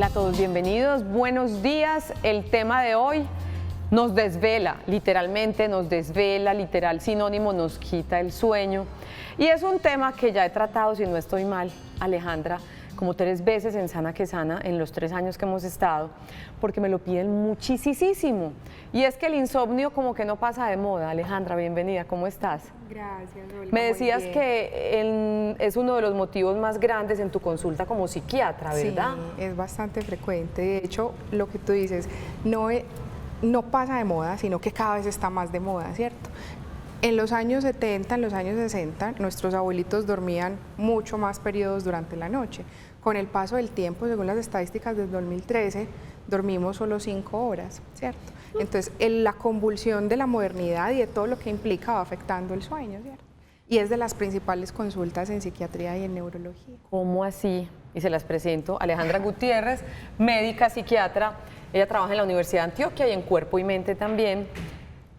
Hola a todos, bienvenidos, buenos días. El tema de hoy nos desvela, literalmente nos desvela, literal sinónimo, nos quita el sueño. Y es un tema que ya he tratado, si no estoy mal, Alejandra, como 3 veces en Sana que Sana, en los 3 años que hemos estado, porque me lo piden muchísimo. Y es que el insomnio como que no pasa de moda. Alejandra, bienvenida, ¿cómo estás? Gracias, Olga. Me decías que es uno de los motivos más grandes en tu consulta como psiquiatra, ¿verdad? Sí, es bastante frecuente. De hecho, lo que tú dices, no pasa de moda, sino que cada vez está más de moda, ¿cierto? En los años 70, en los años 60, nuestros abuelitos dormían mucho más periodos durante la noche. Con el paso del tiempo, según las estadísticas del 2013, dormimos solo 5 horas, ¿cierto? Entonces, la convulsión de la modernidad y de todo lo que implica va afectando el sueño, ¿cierto? Y es de las principales consultas en psiquiatría y en neurología. ¿Cómo así? Y se las presento. Alejandra Gutiérrez, médica, psiquiatra. Ella trabaja en la Universidad de Antioquia y en Cuerpo y Mente también.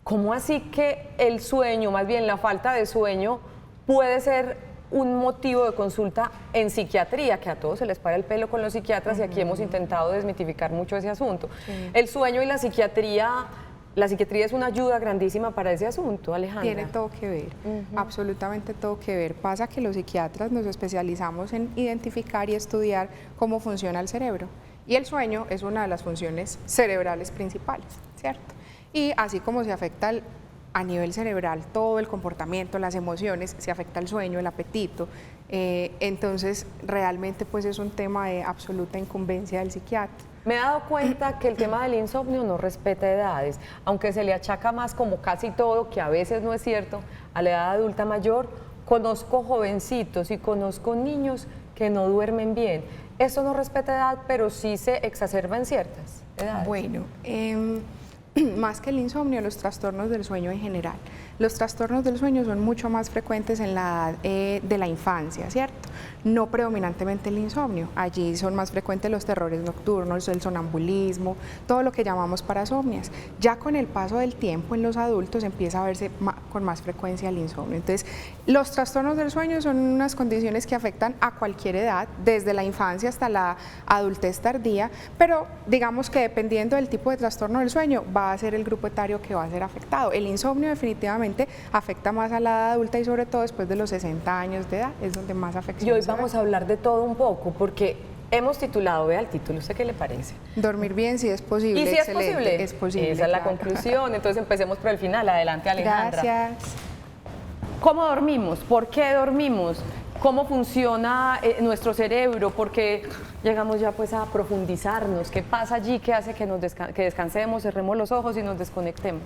¿Cómo así que el sueño, más bien la falta de sueño, puede ser un motivo de consulta en psiquiatría? Que a todos se les para el pelo con los psiquiatras y aquí hemos intentado desmitificar mucho ese asunto. Sí. El sueño y la psiquiatría es una ayuda grandísima para ese asunto, Alejandra. Tiene todo que ver, absolutamente todo que ver. Pasa que los psiquiatras nos especializamos en identificar y estudiar cómo funciona el cerebro. Y el sueño es una de las funciones cerebrales principales, ¿cierto? Y así como se afecta a nivel cerebral todo el comportamiento, las emociones, se afecta el sueño, el apetito. Entonces, realmente pues es un tema de absoluta incumbencia del psiquiatra. Me he dado cuenta que el tema del insomnio no respeta edades, aunque se le achaca más, como casi todo, que a veces no es cierto, a la edad adulta mayor. Conozco jovencitos y conozco niños que no duermen bien. Esto no respeta edad, pero sí se exacerba en ciertas edades. Bueno, más que el insomnio, los trastornos del sueño en general. Los trastornos del sueño son mucho más frecuentes en la edad de la infancia, ¿cierto? No predominantemente el insomnio. Allí son más frecuentes los terrores nocturnos, el sonambulismo, todo lo que llamamos parasomnias. Ya con el paso del tiempo en los adultos empieza a verse con más frecuencia el insomnio. Entonces, los trastornos del sueño son unas condiciones que afectan a cualquier edad, desde la infancia hasta la adultez tardía, pero digamos que dependiendo del tipo de trastorno del sueño va a ser el grupo etario que va a ser afectado. El insomnio definitivamente afecta más a la edad adulta y sobre todo después de los 60 años de edad, es donde más afección. Y hoy vamos a hablar de todo un poco, porque hemos titulado, vea el título, ¿usted qué le parece? Dormir bien, si es posible. ¿Y si es posible? Es posible. Esa es la conclusión, entonces empecemos por el final. Adelante, Alejandra. Gracias. ¿Cómo dormimos? ¿Por qué dormimos? ¿Cómo funciona nuestro cerebro? Porque llegamos ya pues a profundizarnos. ¿Qué pasa allí? ¿Qué hace que descansemos, cerremos los ojos y nos desconectemos?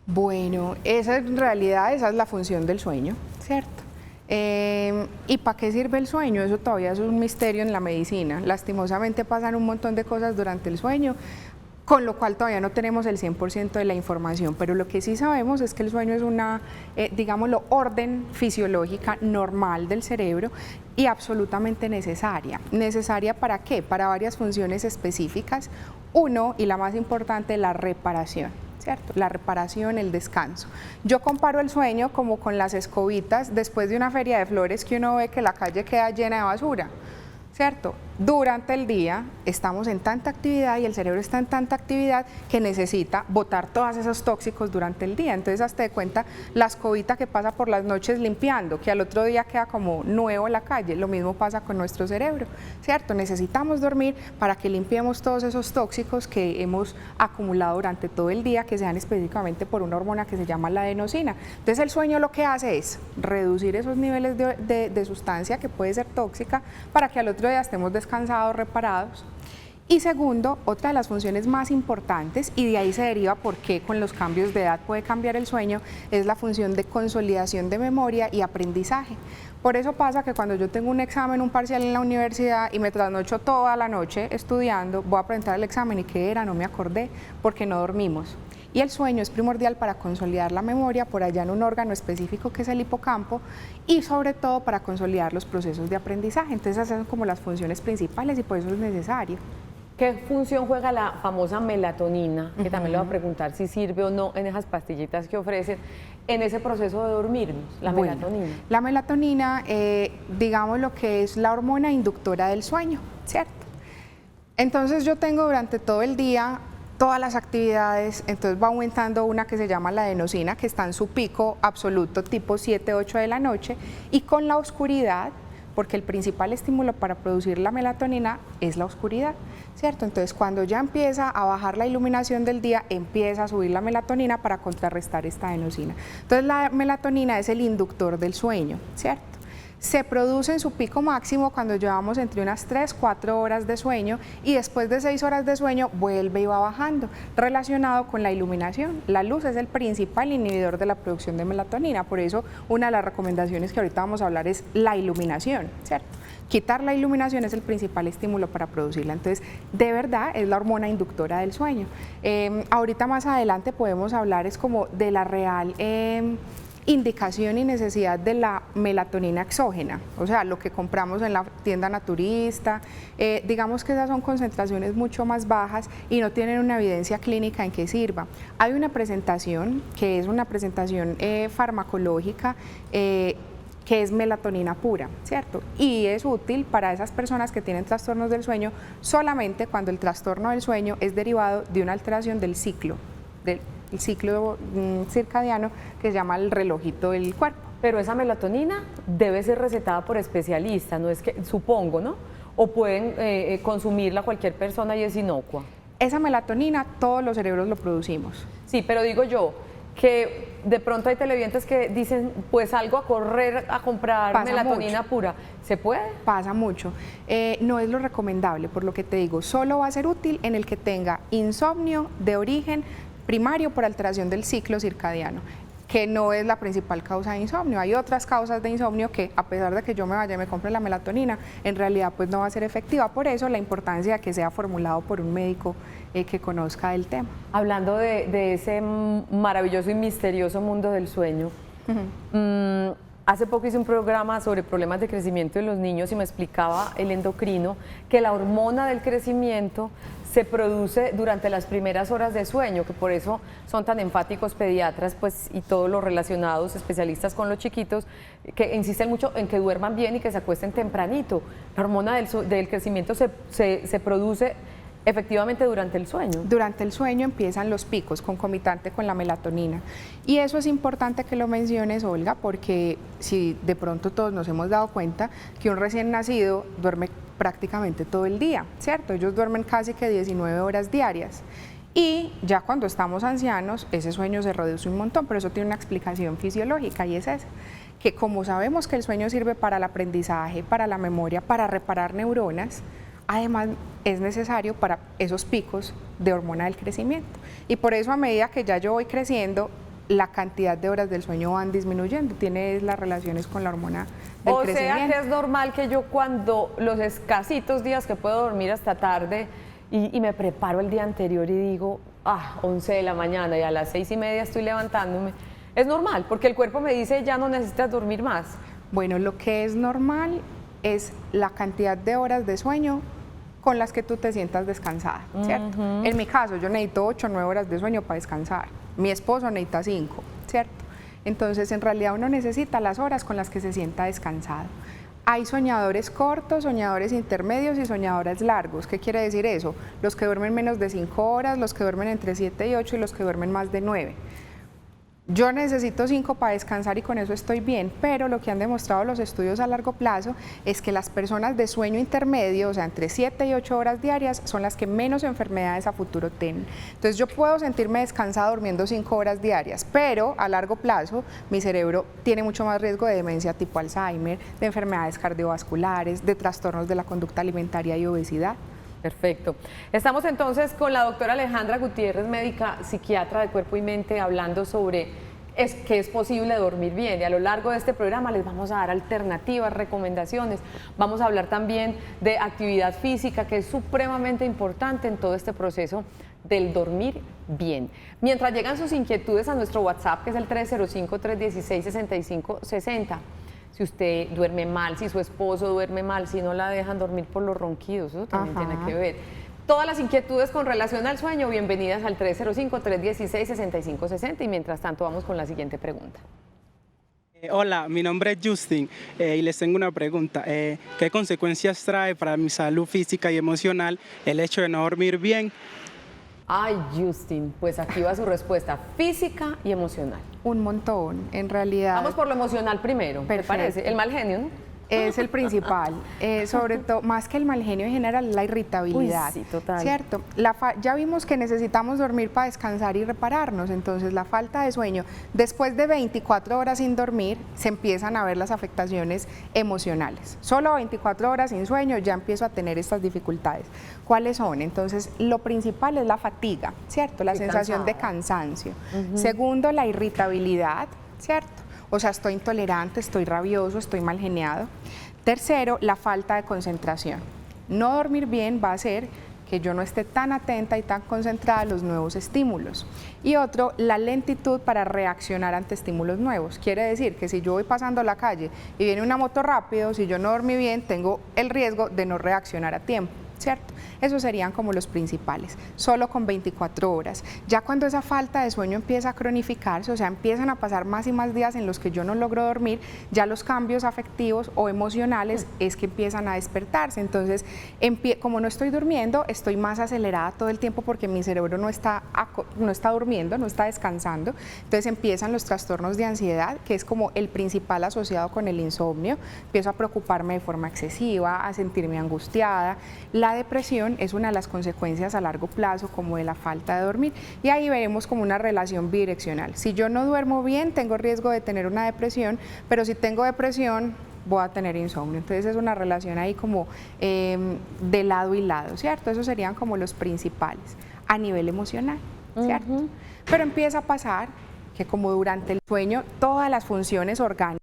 Bueno, en realidad esa es la función del sueño, ¿cierto? ¿Y para qué sirve el sueño? Eso todavía es un misterio en la medicina. Lastimosamente pasan un montón de cosas durante el sueño, con lo cual todavía no tenemos el 100% de la información, pero lo que sí sabemos es que el sueño es una, digámoslo, orden fisiológica normal del cerebro y absolutamente necesaria. ¿Necesaria para qué? Para varias funciones específicas. Uno, y la más importante, la reparación. ¿Cierto? La reparación, el descanso. Yo comparo el sueño como con las escobitas después de una feria de flores que uno ve que la calle queda llena de basura, ¿cierto? Durante el día estamos en tanta actividad y el cerebro está en tanta actividad que necesita botar todos esos tóxicos durante el día. Entonces, hazte de cuenta la escobita que pasa por las noches limpiando, que al otro día queda como nuevo en la calle. Lo mismo pasa con nuestro cerebro, ¿cierto? Necesitamos dormir para que limpiemos todos esos tóxicos que hemos acumulado durante todo el día, que se dan específicamente por una hormona que se llama la adenosina. Entonces, el sueño lo que hace es reducir esos niveles de sustancia que puede ser tóxica para que al otro día estemos descansados, reparados. Y segundo, otra de las funciones más importantes, y de ahí se deriva por qué con los cambios de edad puede cambiar el sueño, es la función de consolidación de memoria y aprendizaje. Por eso pasa que cuando yo tengo un examen, un parcial en la universidad y me trasnocho toda la noche estudiando, voy a presentar el examen y ¿qué era? No me acordé, porque no dormimos. Y el sueño es primordial para consolidar la memoria por allá en un órgano específico que es el hipocampo y sobre todo para consolidar los procesos de aprendizaje. Entonces esas son como las funciones principales y por eso es necesario. ¿Qué función juega la famosa melatonina? Que también le voy a preguntar si sirve o no en esas pastillitas que ofrecen en ese proceso de dormirnos, la melatonina. La melatonina, digamos lo que es la hormona inductora del sueño, ¿cierto? Entonces yo tengo durante todo el día todas las actividades, entonces va aumentando una que se llama la adenosina, que está en su pico absoluto tipo 7, 8 de la noche, y con la oscuridad, porque el principal estímulo para producir la melatonina es la oscuridad, ¿cierto? Entonces cuando ya empieza a bajar la iluminación del día, empieza a subir la melatonina para contrarrestar esta adenosina. Entonces la melatonina es el inductor del sueño, ¿cierto? Se produce en su pico máximo cuando llevamos entre unas 3, 4 horas de sueño y después de 6 horas de sueño vuelve y va bajando, relacionado con la iluminación. La luz es el principal inhibidor de la producción de melatonina, por eso una de las recomendaciones que ahorita vamos a hablar es la iluminación, ¿cierto? Quitar la iluminación es el principal estímulo para producirla, entonces de verdad es la hormona inductora del sueño. Ahorita más adelante podemos hablar es como de la real indicación y necesidad de la melatonina exógena, o sea, lo que compramos en la tienda naturista, digamos que esas son concentraciones mucho más bajas y no tienen una evidencia clínica en que sirva. Hay una presentación que es una presentación farmacológica que es melatonina pura, ¿cierto? Y es útil para esas personas que tienen trastornos del sueño solamente cuando el trastorno del sueño es derivado de una alteración del ciclo circadiano que se llama el relojito del cuerpo. Pero esa melatonina debe ser recetada por especialistas, no es que, supongo, ¿no? O pueden consumirla cualquier persona y es inocua. Esa melatonina todos los cerebros lo producimos. Sí, pero digo yo que de pronto hay televidentes que dicen, pues salgo a correr a comprar Pasa melatonina mucho. pura. ¿Se puede? Pasa mucho. No es lo recomendable, por lo que te digo, solo va a ser útil en el que tenga insomnio de origen primario por alteración del ciclo circadiano, que no es la principal causa de insomnio. Hay otras causas de insomnio que a pesar de que yo me vaya y me compre la melatonina, en realidad pues no va a ser efectiva. Por eso la importancia de que sea formulado por un médico que conozca del tema. Hablando de ese maravilloso y misterioso mundo del sueño, hace poco hice un programa sobre problemas de crecimiento de los niños y me explicaba el endocrino que la hormona del crecimiento se produce durante las primeras horas de sueño, que por eso son tan enfáticos pediatras pues, y todos los relacionados, especialistas con los chiquitos, que insisten mucho en que duerman bien y que se acuesten tempranito. La hormona del crecimiento se produce efectivamente durante el sueño. Durante el sueño empiezan los picos concomitante con la melatonina y eso es importante que lo menciones, Olga, porque si de pronto todos nos hemos dado cuenta que un recién nacido duerme prácticamente todo el día, ¿cierto? Ellos duermen casi que 19 horas diarias y ya cuando estamos ancianos ese sueño se reduce un montón, pero eso tiene una explicación fisiológica y es esa, que como sabemos que el sueño sirve para el aprendizaje, para la memoria, para reparar neuronas, además es necesario para esos picos de hormona del crecimiento y por eso a medida que ya yo voy creciendo la cantidad de horas del sueño van disminuyendo, tiene las relaciones con la hormona del crecimiento. O sea que es normal que yo cuando los escasitos días que puedo dormir hasta tarde y me preparo el día anterior y digo, 11 de la mañana y a las 6:30 estoy levantándome, es normal porque el cuerpo me dice ya no necesitas dormir más. Bueno, lo que es normal es la cantidad de horas de sueño con las que tú te sientas descansada, ¿cierto? En mi caso, yo necesito 8 o 9 horas de sueño para descansar. Mi esposo necesita 5, ¿cierto? Entonces, en realidad uno necesita las horas con las que se sienta descansado. Hay soñadores cortos, soñadores intermedios y soñadores largos. ¿Qué quiere decir eso? Los que duermen menos de 5 horas, los que duermen entre 7 y 8 y los que duermen más de 9. Yo necesito 5 para descansar y con eso estoy bien, pero lo que han demostrado los estudios a largo plazo es que las personas de sueño intermedio, o sea, entre 7 y 8 horas diarias, son las que menos enfermedades a futuro tienen. Entonces yo puedo sentirme descansada durmiendo 5 horas diarias, pero a largo plazo mi cerebro tiene mucho más riesgo de demencia tipo Alzheimer, de enfermedades cardiovasculares, de trastornos de la conducta alimentaria y obesidad. Perfecto. Estamos entonces con la doctora Alejandra Gutiérrez, médica psiquiatra de cuerpo y mente, hablando sobre que es posible dormir bien. Y a lo largo de este programa les vamos a dar alternativas, recomendaciones. Vamos a hablar también de actividad física, que es supremamente importante en todo este proceso del dormir bien. Mientras llegan sus inquietudes a nuestro WhatsApp, que es el 305-316-6560. Si usted duerme mal, si su esposo duerme mal, si no la dejan dormir por los ronquidos, eso también tiene que ver. Todas las inquietudes con relación al sueño, bienvenidas al 305-316-6560 y mientras tanto vamos con la siguiente pregunta. Hola, mi nombre es Justin y les tengo una pregunta. ¿Qué consecuencias trae para mi salud física y emocional el hecho de no dormir bien? Ay, Justin, pues aquí va su respuesta, física y emocional. Un montón, en realidad. Vamos por lo emocional primero, ¿te Perfecto. parece? El mal genio, ¿no? Es el principal, sobre todo, más que el mal genio en general, la irritabilidad. Uy, sí, total. ¿Cierto? Ya vimos que necesitamos dormir para descansar y repararnos, entonces la falta de sueño, después de 24 horas sin dormir, se empiezan a ver las afectaciones emocionales. Solo 24 horas sin sueño ya empiezo a tener estas dificultades. ¿Cuáles son? Entonces, lo principal es la fatiga, ¿cierto? La Estoy sensación de cansada. cansancio. Segundo, la irritabilidad, ¿cierto? O sea, estoy intolerante, estoy rabioso, estoy mal geniado. Tercero, la falta de concentración. No dormir bien va a hacer que yo no esté tan atenta y tan concentrada a los nuevos estímulos. Y otro, la lentitud para reaccionar ante estímulos nuevos. Quiere decir que si yo voy pasando la calle y viene una moto rápido, si yo no dormí bien, tengo el riesgo de no reaccionar a tiempo, ¿cierto? Esos serían como los principales, solo con 24 horas. Ya cuando esa falta de sueño empieza a cronificarse, o sea, empiezan a pasar más y más días en los que yo no logro dormir, ya los cambios afectivos o emocionales es que empiezan a despertarse. Entonces, como no estoy durmiendo, estoy más acelerada todo el tiempo porque mi cerebro no está durmiendo, no está descansando. Entonces empiezan los trastornos de ansiedad, que es como el principal asociado con el insomnio. Empiezo a preocuparme de forma excesiva, a sentirme angustiada. La depresión es una de las consecuencias a largo plazo como de la falta de dormir y ahí veremos como una relación bidireccional. Si yo no duermo bien, tengo riesgo de tener una depresión, pero si tengo depresión, voy a tener insomnio. Entonces es una relación ahí como de lado y lado, ¿cierto? Esos serían como los principales a nivel emocional, ¿cierto? Pero empieza a pasar que como durante el sueño todas las funciones orgánicas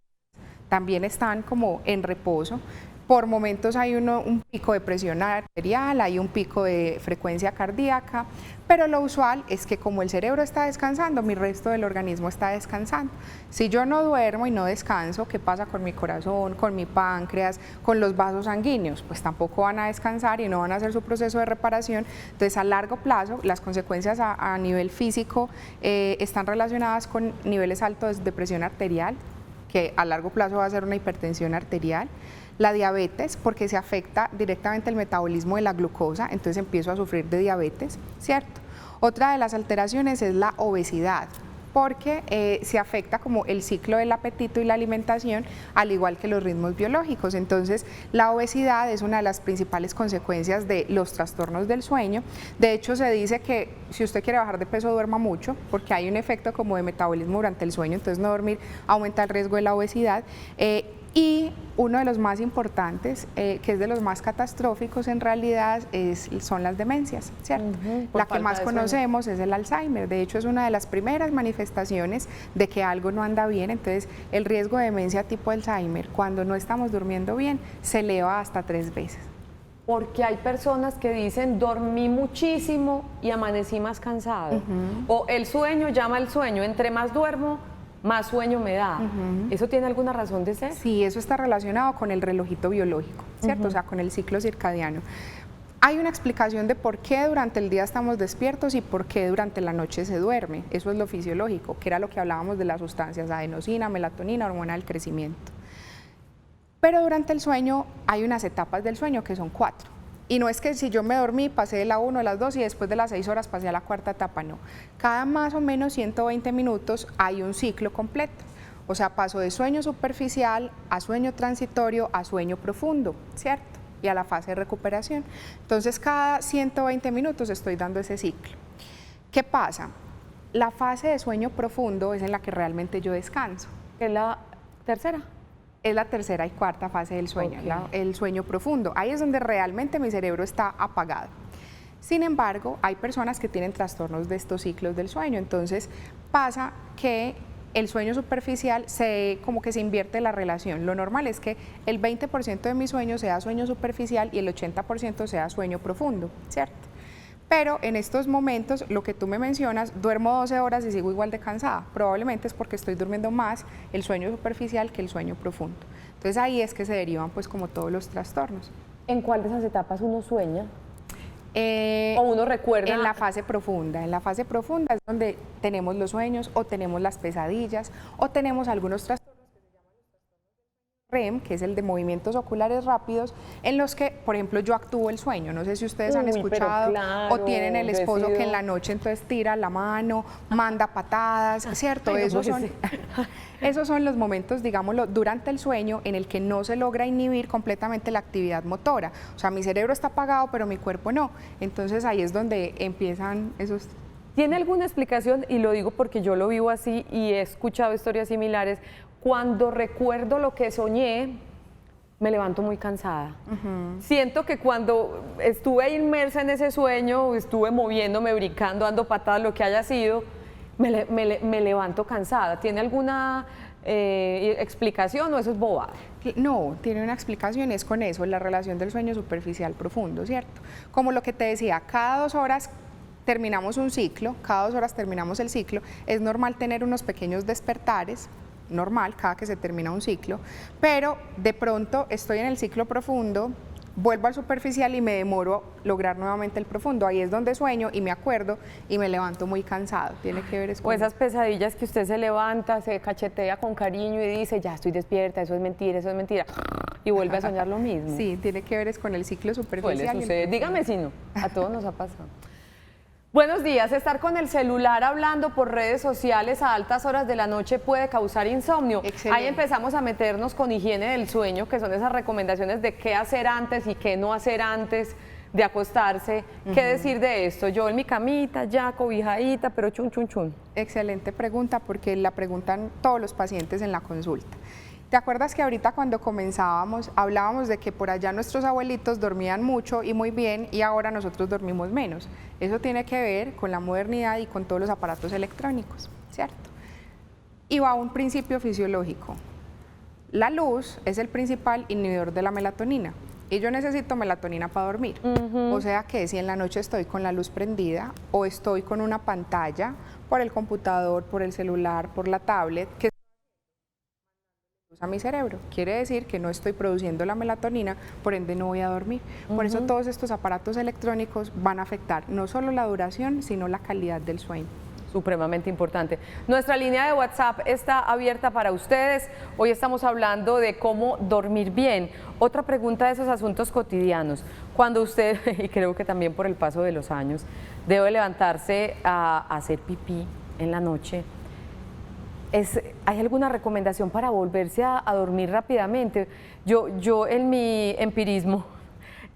también están como en reposo. Por momentos hay un pico de presión arterial, hay un pico de frecuencia cardíaca, pero lo usual es que como el cerebro está descansando, mi resto del organismo está descansando. Si yo no duermo y no descanso, ¿qué pasa con mi corazón, con mi páncreas, con los vasos sanguíneos? Pues tampoco van a descansar y no van a hacer su proceso de reparación. Entonces, a largo plazo, las consecuencias a nivel físico están relacionadas con niveles altos de presión arterial, que a largo plazo va a ser una hipertensión arterial. La diabetes, porque se afecta directamente el metabolismo de la glucosa, entonces empiezo a sufrir de diabetes, ¿cierto? Otra de las alteraciones es la obesidad, porque se afecta como el ciclo del apetito y la alimentación, al igual que los ritmos biológicos. Entonces, la obesidad es una de las principales consecuencias de los trastornos del sueño. De hecho, se dice que si usted quiere bajar de peso, duerma mucho, porque hay un efecto como de metabolismo durante el sueño, entonces no dormir aumenta el riesgo de la obesidad. Y uno de los más importantes, que es de los más catastróficos en realidad, son las demencias, ¿cierto? La que más conocemos es el Alzheimer. De hecho, es una de las primeras manifestaciones de que algo no anda bien. Entonces, el riesgo de demencia tipo Alzheimer, cuando no estamos durmiendo bien, se eleva hasta 3 veces. Porque hay personas que dicen, dormí muchísimo y amanecí más cansado. O el sueño llama al sueño, entre más duermo, más sueño me da. ¿Eso tiene alguna razón de ser? Sí, eso está relacionado con el relojito biológico, ¿cierto? O sea, con el ciclo circadiano. Hay una explicación de por qué durante el día estamos despiertos y por qué durante la noche se duerme. Eso es lo fisiológico, que era lo que hablábamos de las sustancias adenosina, melatonina, hormona del crecimiento. Pero durante el sueño hay unas etapas del sueño que son 4. Y no es que si yo me dormí, pasé de la 1 a las 2 y después de las 6 horas pasé a la 4ª etapa, no. Cada más o menos 120 minutos hay un ciclo completo. O sea, paso de sueño superficial a sueño transitorio a sueño profundo, ¿cierto? Y a la fase de recuperación. Entonces, cada 120 minutos estoy dando ese ciclo. ¿Qué pasa? La fase de sueño profundo es en la que realmente yo descanso. ¿Es la tercera? Es la 3ª y 4ª fase del sueño, Okay. el sueño profundo. Ahí es donde realmente mi cerebro está apagado. Sin embargo, hay personas que tienen trastornos de estos ciclos del sueño. Entonces pasa que el sueño superficial como que se invierte la relación. Lo normal es que el 20% de mi sueño sea sueño superficial y el 80% sea sueño profundo, ¿cierto? Pero en estos momentos, lo que tú me mencionas, duermo 12 horas y sigo igual de cansada. Probablemente es porque estoy durmiendo más el sueño superficial que el sueño profundo. Entonces ahí es que se derivan pues como todos los trastornos. ¿En cuál de esas etapas uno sueña? ¿O uno recuerda? En la fase profunda. En la fase profunda es donde tenemos los sueños o tenemos las pesadillas o tenemos algunos trastornos que se REM, que es el de movimientos oculares rápidos, en los que, por ejemplo, yo actúo el sueño. No sé si ustedes han Uy, escuchado pero claro, o tienen el esposo que en decido. la noche entonces tira la mano, manda patadas, ¿cierto? Ay, no, Esos son, sí. esos son los momentos, digámoslo, durante el sueño en el que no se logra inhibir completamente la actividad motora. O sea, mi cerebro está apagado, pero mi cuerpo no. Entonces ahí es donde empiezan esos... ¿Tiene alguna explicación? Y lo digo porque yo lo vivo así y he escuchado historias similares. Cuando recuerdo lo que soñé, me levanto muy cansada. Siento que cuando estuve inmersa en ese sueño, estuve moviéndome, brincando, dando patadas, lo que haya sido, me levanto cansada. ¿Tiene alguna explicación o eso es bobada? No, tiene una explicación, es con eso, la relación del sueño superficial profundo, ¿cierto? Como lo que te decía, cada 2 horas terminamos un ciclo, cada 2 horas terminamos el ciclo, es normal tener unos pequeños despertares, normal, cada que se termina un ciclo, pero de pronto estoy en el ciclo profundo, vuelvo al superficial y me demoro a lograr nuevamente el profundo, ahí es donde sueño y me acuerdo y me levanto muy cansado, tiene que ver O con esas pesadillas que usted se levanta, se cachetea con cariño y dice, ya estoy despierta, eso es mentira, y vuelve a soñar lo mismo. Sí, tiene que ver es con el ciclo Suele superficial. y el suceder. profundo. Dígame si no, a todos nos ha pasado. Buenos días, estar con el celular hablando por redes sociales a altas horas de la noche puede causar insomnio. Excelente. Ahí empezamos a meternos con higiene del sueño, que son esas recomendaciones de qué hacer antes y qué no hacer antes de acostarse. ¿Qué decir de esto? Yo en mi camita, ya cobijadita, pero chun, chun, chun. Excelente pregunta porque la preguntan todos los pacientes en la consulta. ¿Te acuerdas que ahorita cuando comenzábamos hablábamos de que por allá nuestros abuelitos dormían mucho y muy bien y ahora nosotros dormimos menos? Eso tiene que ver con la modernidad y con todos los aparatos electrónicos, ¿cierto? Y va a un principio fisiológico. La luz es el principal inhibidor de la melatonina y yo necesito melatonina para dormir. O sea que si en la noche estoy con la luz prendida o estoy con una pantalla por el computador, por el celular, por la tablet, que a mi cerebro. Quiere decir que no estoy produciendo la melatonina, por ende no voy a dormir. Por eso todos estos aparatos electrónicos van a afectar no solo la duración, sino la calidad del sueño. Supremamente importante. Nuestra línea de WhatsApp está abierta para ustedes. Hoy estamos hablando de cómo dormir bien. Otra pregunta de esos asuntos cotidianos. Cuando usted, y creo que también por el paso de los años, debe levantarse a hacer pipí en la noche, ¿hay alguna recomendación para volverse a dormir rápidamente? Yo en mi empirismo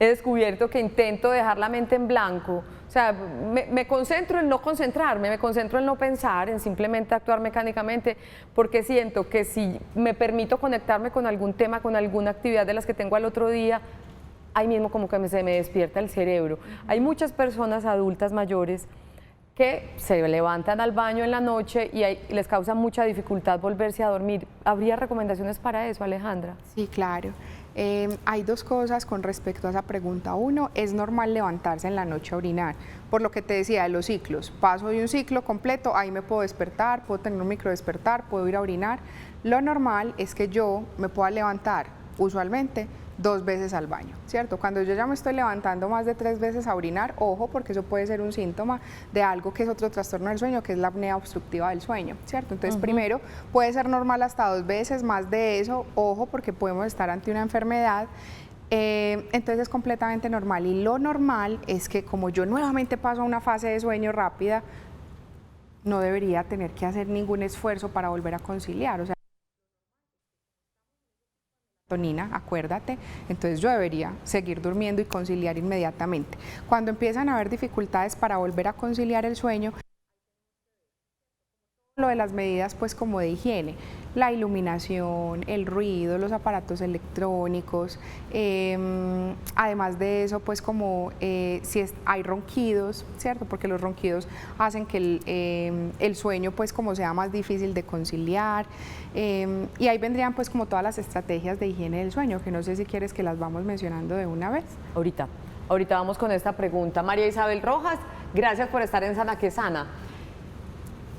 he descubierto que intento dejar la mente en blanco. O sea, me concentro en no concentrarme, me concentro en no pensar, en simplemente actuar mecánicamente, porque siento que si me permito conectarme con algún tema, con alguna actividad de las que tengo al otro día, ahí mismo como que se me despierta el cerebro. Hay muchas personas adultas mayores que se levantan al baño en la noche y les causa mucha dificultad volverse a dormir. ¿Habría recomendaciones para eso, Alejandra? Sí, claro. Hay 2 cosas con respecto a esa pregunta. Uno, es normal levantarse en la noche a orinar. Por lo que te decía de los ciclos. Paso de un ciclo completo, ahí me puedo despertar, puedo tener un micro despertar, puedo ir a orinar. Lo normal es que yo me pueda levantar usualmente 2 veces al baño, ¿cierto? Cuando yo ya me estoy levantando más de 3 veces a orinar, ojo, porque eso puede ser un síntoma de algo que es otro trastorno del sueño, que es la apnea obstructiva del sueño, ¿cierto? Entonces, primero, puede ser normal hasta 2 veces, más de eso, ojo, porque podemos estar ante una enfermedad. Entonces es completamente normal y lo normal es que como yo nuevamente paso a una fase de sueño rápida, no debería tener que hacer ningún esfuerzo para volver a conciliar, o sea, acuérdate, entonces yo debería seguir durmiendo y conciliar inmediatamente. Cuando empiezan a haber dificultades para volver a conciliar el sueño, lo de las medidas pues como de higiene, la iluminación, el ruido, los aparatos electrónicos, además de eso pues como si hay ronquidos, ¿cierto? Porque los ronquidos hacen que el sueño pues como sea más difícil de conciliar y ahí vendrían pues como todas las estrategias de higiene del sueño, que no sé si quieres que las vamos mencionando de una vez. Ahorita vamos con esta pregunta. María Isabel Rojas, gracias por estar en Sana que Sana.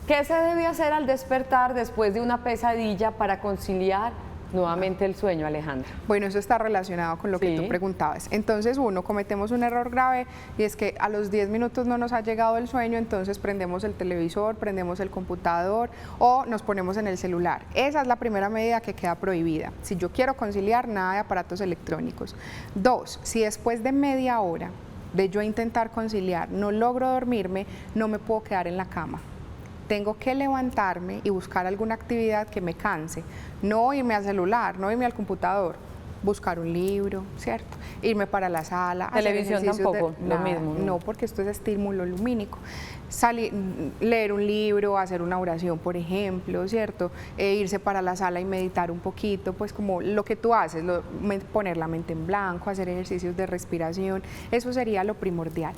¿Qué se debe hacer al despertar después de una pesadilla para conciliar nuevamente el sueño, Alejandra? Bueno, eso está relacionado con lo que Sí. tú preguntabas. Entonces, cometemos un error grave y es que a los 10 minutos no nos ha llegado el sueño, entonces prendemos el televisor, prendemos el computador o nos ponemos en el celular. Esa es la primera medida que queda prohibida. Si yo quiero conciliar, nada de aparatos electrónicos. 2, si después de media hora de yo intentar conciliar no logro dormirme, no me puedo quedar en la cama. Tengo que levantarme y buscar alguna actividad que me canse, no irme al celular, no irme al computador, buscar un libro, ¿cierto? Irme para la sala. hacer Televisión ejercicios tampoco, lo mismo, ¿no? No, porque esto es estímulo lumínico. Leer un libro, hacer una oración, por ejemplo, ¿cierto? Irse para la sala y meditar un poquito, pues como lo que tú haces, poner la mente en blanco, hacer ejercicios de respiración, eso sería lo primordial.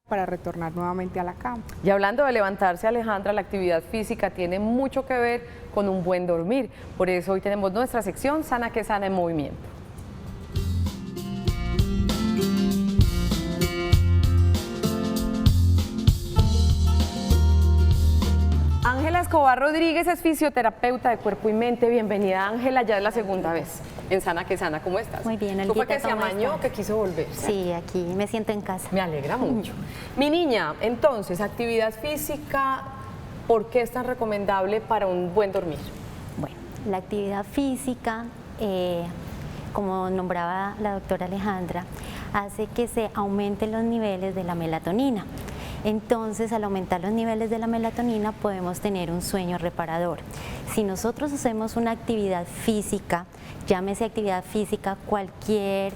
Para retornar nuevamente a la cama. Y hablando de levantarse, Alejandra, la actividad física tiene mucho que ver con un buen dormir. Por eso hoy tenemos nuestra sección Sana que Sana en Movimiento. Ángela Escobar Rodríguez es fisioterapeuta de cuerpo y mente. Bienvenida, Ángela, ya es la segunda vez en Sana que Sana. ¿Cómo estás? Muy bien, ¿Tú fue Olguita, que se ¿cómo amañó o estás? que quiso volver? Sí, aquí me siento en casa. Me alegra mucho. Mi niña, entonces, actividad física, ¿por qué es tan recomendable para un buen dormir? Bueno, la actividad física, como nombraba la doctora Alejandra, hace que se aumenten los niveles de la melatonina. Entonces, al aumentar los niveles de la melatonina, podemos tener un sueño reparador. Si nosotros hacemos una actividad física, llámese actividad física, cualquier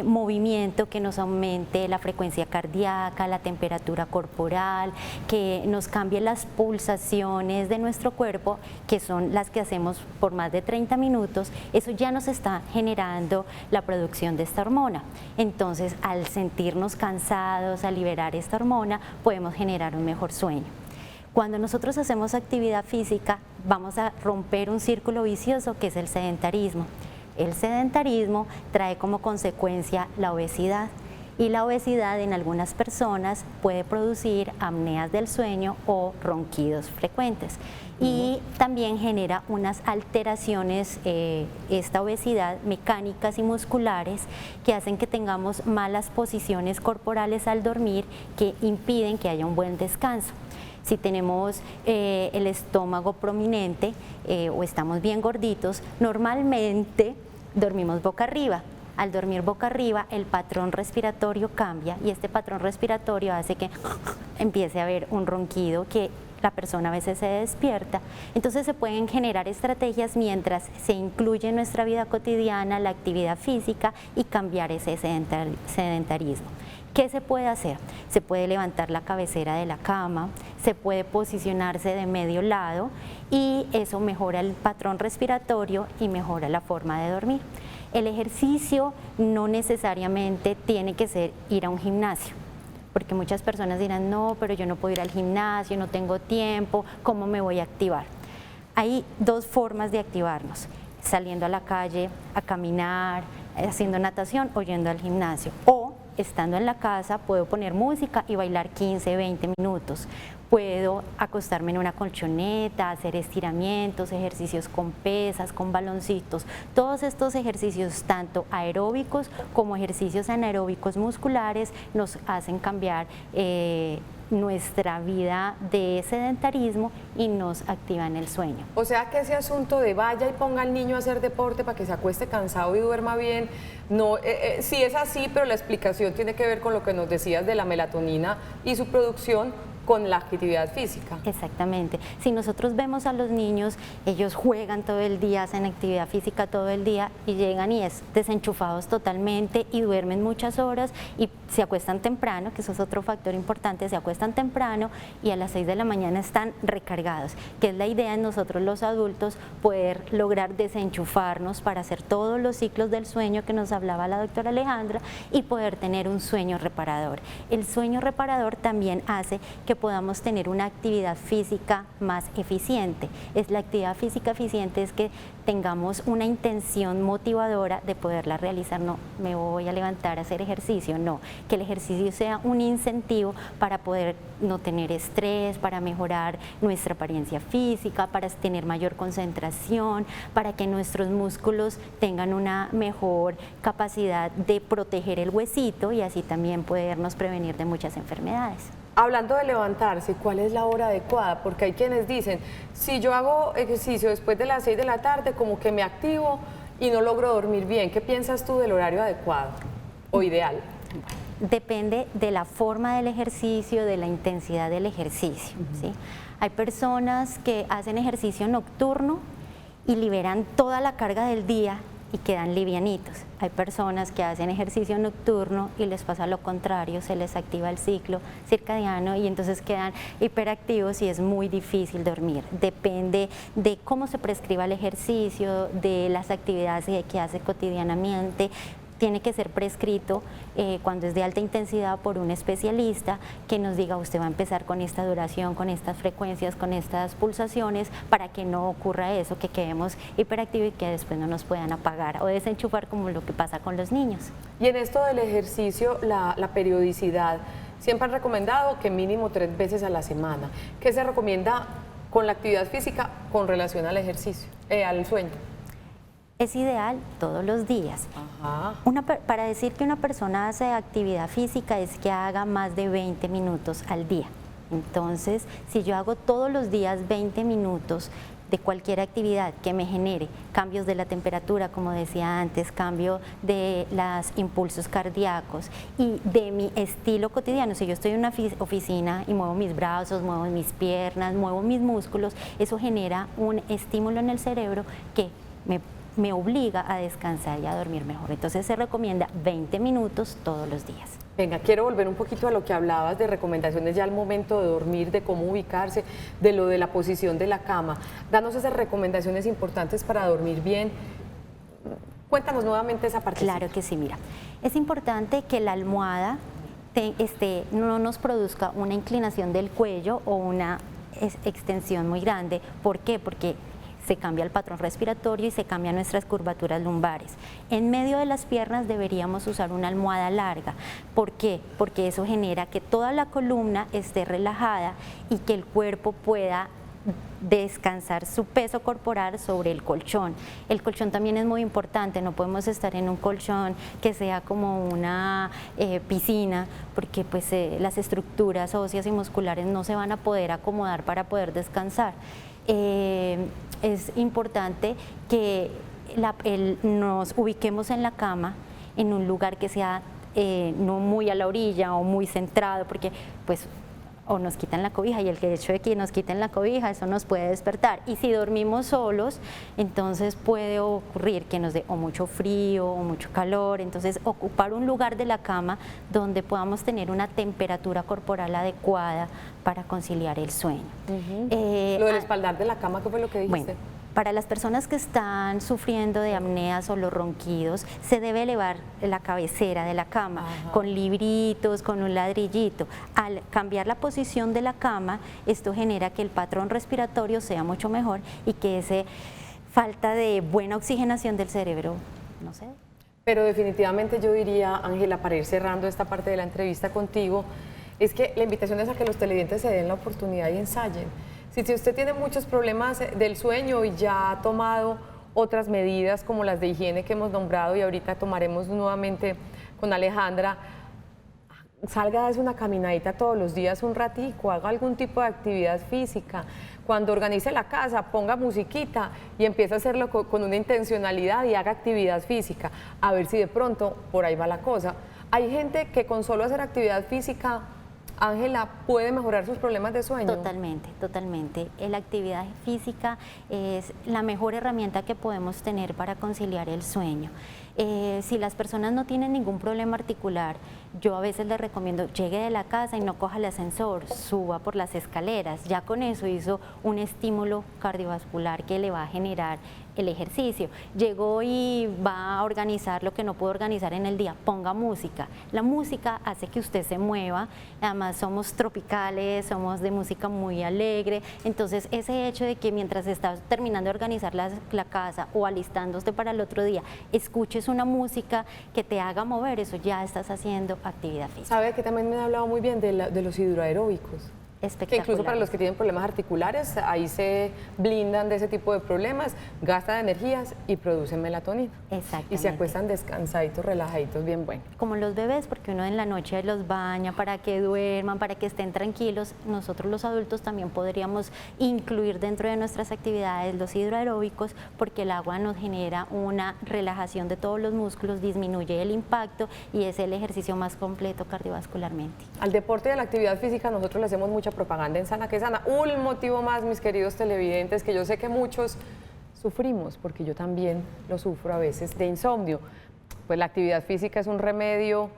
movimiento que nos aumente la frecuencia cardíaca, la temperatura corporal, que nos cambie las pulsaciones de nuestro cuerpo, que son las que hacemos por más de 30 minutos, eso ya nos está generando la producción de esta hormona. Entonces, al sentirnos cansados, al liberar esta hormona, podemos generar un mejor sueño. Cuando nosotros hacemos actividad física, vamos a romper un círculo vicioso que es el sedentarismo. El sedentarismo trae como consecuencia la obesidad y la obesidad en algunas personas puede producir apneas del sueño o ronquidos frecuentes. Y también genera unas alteraciones, esta obesidad, mecánicas y musculares que hacen que tengamos malas posiciones corporales al dormir que impiden que haya un buen descanso. Si tenemos el estómago prominente o estamos bien gorditos, normalmente dormimos boca arriba. Al dormir boca arriba, el patrón respiratorio cambia y este patrón respiratorio hace que empiece a haber un ronquido que la persona a veces se despierta. Entonces se pueden generar estrategias mientras se incluye en nuestra vida cotidiana la actividad física y cambiar ese sedentarismo. ¿Qué se puede hacer? Se puede levantar la cabecera de la cama, se puede posicionarse de medio lado y eso mejora el patrón respiratorio y mejora la forma de dormir. El ejercicio no necesariamente tiene que ser ir a un gimnasio, porque muchas personas dirán, no, pero yo no puedo ir al gimnasio, no tengo tiempo, ¿cómo me voy a activar? Hay dos formas de activarnos, saliendo a la calle a caminar, haciendo natación o yendo al gimnasio. O estando en la casa puedo poner música y bailar 15, 20 minutos. Puedo acostarme en una colchoneta, hacer estiramientos, ejercicios con pesas, con baloncitos. Todos estos ejercicios, tanto aeróbicos como ejercicios anaeróbicos musculares, nos hacen cambiar nuestra vida de sedentarismo y nos activan el sueño. O sea que ese asunto de vaya y ponga al niño a hacer deporte para que se acueste cansado y duerma bien, no, sí es así, pero la explicación tiene que ver con lo que nos decías de la melatonina y su producción con la actividad física. Exactamente. Si nosotros vemos a los niños, ellos juegan todo el día, hacen actividad física todo el día y llegan y es desenchufados totalmente y duermen muchas horas y se acuestan temprano, que eso es otro factor importante, se acuestan temprano y a las 6 de la mañana están recargados, que es la idea en nosotros los adultos, poder lograr desenchufarnos para hacer todos los ciclos del sueño que nos hablaba la doctora Alejandra y poder tener un sueño reparador. El sueño reparador también hace que podamos tener una actividad física más eficiente. La actividad física eficiente es que tengamos una intención motivadora de poderla realizar. No me voy a levantar a hacer ejercicio, no, que el ejercicio sea un incentivo para poder no tener estrés, para mejorar nuestra apariencia física, para tener mayor concentración, para que nuestros músculos tengan una mejor capacidad de proteger el huesito y así también podernos prevenir de muchas enfermedades. Hablando de levantarse, ¿cuál es la hora adecuada? Porque hay quienes dicen, si yo hago ejercicio después de las 6 de la tarde, como que me activo y no logro dormir bien. ¿Qué piensas tú del horario adecuado o ideal? Depende de la forma del ejercicio, de la intensidad del ejercicio, ¿sí? Hay personas que hacen ejercicio nocturno y liberan toda la carga del día y quedan livianitos. Hay personas que hacen ejercicio nocturno y les pasa lo contrario, se les activa el ciclo circadiano y entonces quedan hiperactivos y es muy difícil dormir. Depende de cómo se prescriba el ejercicio, de las actividades que hace cotidianamente. Tiene que ser prescrito cuando es de alta intensidad por un especialista que nos diga usted va a empezar con esta duración, con estas frecuencias, con estas pulsaciones para que no ocurra eso, que quedemos hiperactivos y que después no nos puedan apagar o desenchufar como lo que pasa con los niños. Y en esto del ejercicio, la periodicidad, siempre han recomendado que mínimo 3 veces a la semana. ¿Qué se recomienda con la actividad física con relación al ejercicio, al sueño? Es ideal todos los días. Ajá. Para decir que una persona hace actividad física es que haga más de 20 minutos al día. Entonces, si yo hago todos los días 20 minutos de cualquier actividad que me genere cambios de la temperatura, como decía antes, cambio de los impulsos cardíacos y de mi estilo cotidiano, si yo estoy en una oficina y muevo mis brazos, muevo mis piernas, muevo mis músculos, eso genera un estímulo en el cerebro que me obliga a descansar y a dormir mejor. Entonces se recomienda 20 minutos todos los días. Venga, quiero volver un poquito a lo que hablabas de recomendaciones ya al momento de dormir, de cómo ubicarse, de lo de la posición de la cama. Danos esas recomendaciones importantes para dormir bien. Cuéntanos nuevamente esa parte. Claro que sí, mira. Es importante que la almohada no nos produzca una inclinación del cuello o una extensión muy grande. ¿Por qué? Porque se cambia el patrón respiratorio y se cambian nuestras curvaturas lumbares. En medio de las piernas deberíamos usar una almohada larga. ¿Por qué? Porque eso genera que toda la columna esté relajada y que el cuerpo pueda descansar su peso corporal sobre el colchón. El colchón también es muy importante, no podemos estar en un colchón que sea como una piscina, porque pues las estructuras óseas y musculares no se van a poder acomodar para poder descansar. Es importante que nos ubiquemos en la cama en un lugar que sea no muy a la orilla o muy centrado, porque pues o nos quitan la cobija y el hecho de que nos quiten la cobija, eso nos puede despertar. Y si dormimos solos, entonces puede ocurrir que nos dé o mucho frío o mucho calor. Entonces ocupar un lugar de la cama donde podamos tener una temperatura corporal adecuada para conciliar el sueño. Lo del espaldar de la cama, ¿qué fue lo que dijiste? Bueno, para las personas que están sufriendo de apneas o los ronquidos, se debe elevar la cabecera de la cama. Ajá. Con libritos, con un ladrillito. Al cambiar la posición de la cama, esto genera que el patrón respiratorio sea mucho mejor y que esa falta de buena oxigenación del cerebro no se dé. Pero definitivamente yo diría, Ángela, para ir cerrando esta parte de la entrevista contigo, es que la invitación es a que los televidentes se den la oportunidad y ensayen. Si usted tiene muchos problemas del sueño y ya ha tomado otras medidas como las de higiene que hemos nombrado y ahorita tomaremos nuevamente con Alejandra, salga a hacer una caminadita todos los días un ratico, haga algún tipo de actividad física. Cuando organice la casa, ponga musiquita y empiece a hacerlo con una intencionalidad y haga actividad física, a ver si de pronto por ahí va la cosa. Hay gente que con solo hacer actividad física, Ángela, ¿puede mejorar sus problemas de sueño? Totalmente, totalmente. La actividad física es la mejor herramienta que podemos tener para conciliar el sueño. Si las personas no tienen ningún problema articular yo a veces le recomiendo llegue de la casa y no coja el ascensor, suba por las escaleras. Ya con eso hizo un estímulo cardiovascular que le va a generar el ejercicio. Llegó y va a organizar lo que no pudo organizar en el día, ponga música. La música hace que usted se mueva, además somos tropicales, somos de música muy alegre, entonces ese hecho de que mientras está terminando de organizar la casa o alistándose para el otro día, escuches una música que te haga mover, eso ya estás haciendo actividad física. ¿Sabe que también me han hablado muy bien de los hidroaeróbicos? Que incluso para los que tienen problemas articulares, ahí se blindan de ese tipo de problemas, gastan energías y producen melatonina. Exactamente. Y se acuestan descansaditos, relajaditos, bien bueno. Como los bebés, porque uno en la noche los baña para que duerman, para que estén tranquilos, nosotros los adultos también podríamos incluir dentro de nuestras actividades los hidroaeróbicos, porque el agua nos genera una relajación de todos los músculos, disminuye el impacto y es el ejercicio más completo cardiovascularmente. Al deporte y a la actividad física nosotros le hacemos mucha propaganda en Sana que Sana. Un motivo más, mis queridos televidentes, que yo sé que muchos sufrimos, porque yo también lo sufro a veces, de insomnio. Pues la actividad física es un remedio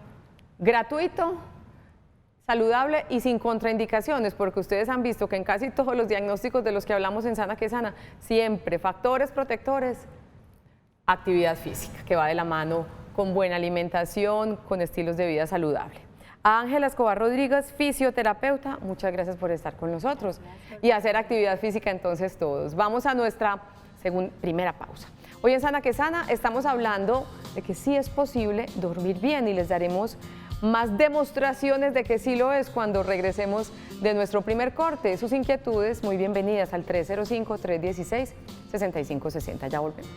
gratuito, saludable y sin contraindicaciones, porque ustedes han visto que en casi todos los diagnósticos de los que hablamos en Sana que Sana, siempre factores protectores, actividad física, que va de la mano con buena alimentación, con estilos de vida saludable. A Ángela Escobar Rodríguez, fisioterapeuta, muchas gracias por estar con nosotros y hacer actividad física entonces todos. Vamos a nuestra primera pausa. Hoy en Sana que Sana estamos hablando de que sí es posible dormir bien y les daremos más demostraciones de que sí lo es cuando regresemos de nuestro primer corte. Sus inquietudes, muy bienvenidas al 305-316-6560. Ya volvemos.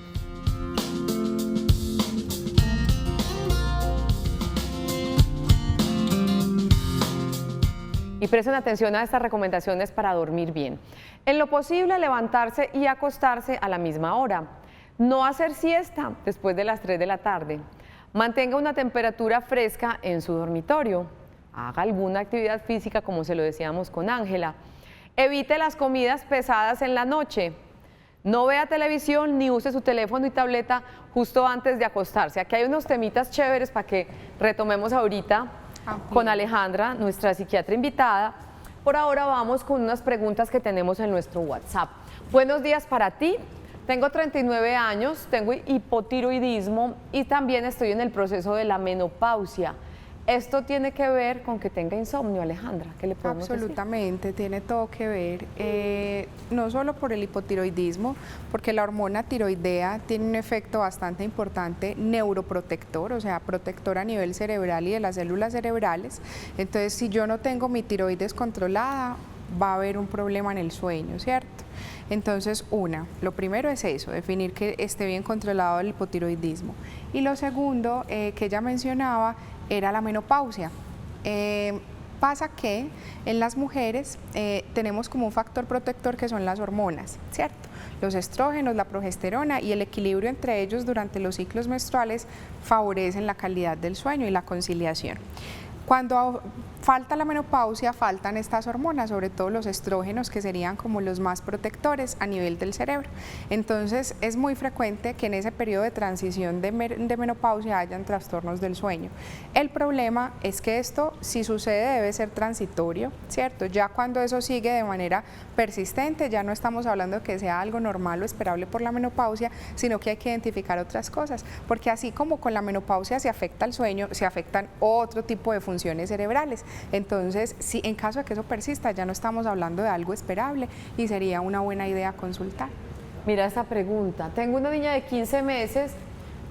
Y presten atención a estas recomendaciones para dormir bien. En lo posible, levantarse y acostarse a la misma hora. No hacer siesta después de las 3 de la tarde. Mantenga una temperatura fresca en su dormitorio. Haga alguna actividad física, como se lo decíamos con Ángela. Evite las comidas pesadas en la noche. No vea televisión ni use su teléfono y tableta justo antes de acostarse. Aquí hay unos temitas chéveres para que retomemos ahorita con Alejandra, nuestra psiquiatra invitada. Por ahora vamos con unas preguntas que tenemos en nuestro WhatsApp. Buenos días para ti. Tengo 39 años, tengo hipotiroidismo y también estoy en el proceso de la menopausia. ¿Esto tiene que ver con que tenga insomnio, Alejandra? ¿Qué le podemos decir? Absolutamente, tiene todo que ver, no solo por el hipotiroidismo, porque la hormona tiroidea tiene un efecto bastante importante neuroprotector, o sea, protector a nivel cerebral y de las células cerebrales. Entonces, si yo no tengo mi tiroides controlada, va a haber un problema en el sueño, ¿cierto? Entonces, lo primero es eso, definir que esté bien controlado el hipotiroidismo. Y lo segundo que ella mencionaba era la menopausia. Pasa que en las mujeres tenemos como un factor protector que son las hormonas, ¿cierto? Los estrógenos, la progesterona y el equilibrio entre ellos durante los ciclos menstruales favorecen la calidad del sueño y la conciliación. Cuando falta la menopausia, faltan estas hormonas, sobre todo los estrógenos, que serían como los más protectores a nivel del cerebro. Entonces, es muy frecuente que en ese periodo de transición de menopausia hayan trastornos del sueño. El problema es que esto, si sucede, debe ser transitorio, ¿cierto? Ya cuando eso sigue de manera persistente, ya no estamos hablando de que sea algo normal o esperable por la menopausia, sino que hay que identificar otras cosas, porque así como con la menopausia se afecta el sueño, se afectan otro tipo de funciones cerebrales. Entonces, si en caso de que eso persista, ya no estamos hablando de algo esperable y sería una buena idea consultar. Mira esta pregunta. Tengo una niña de 15 meses,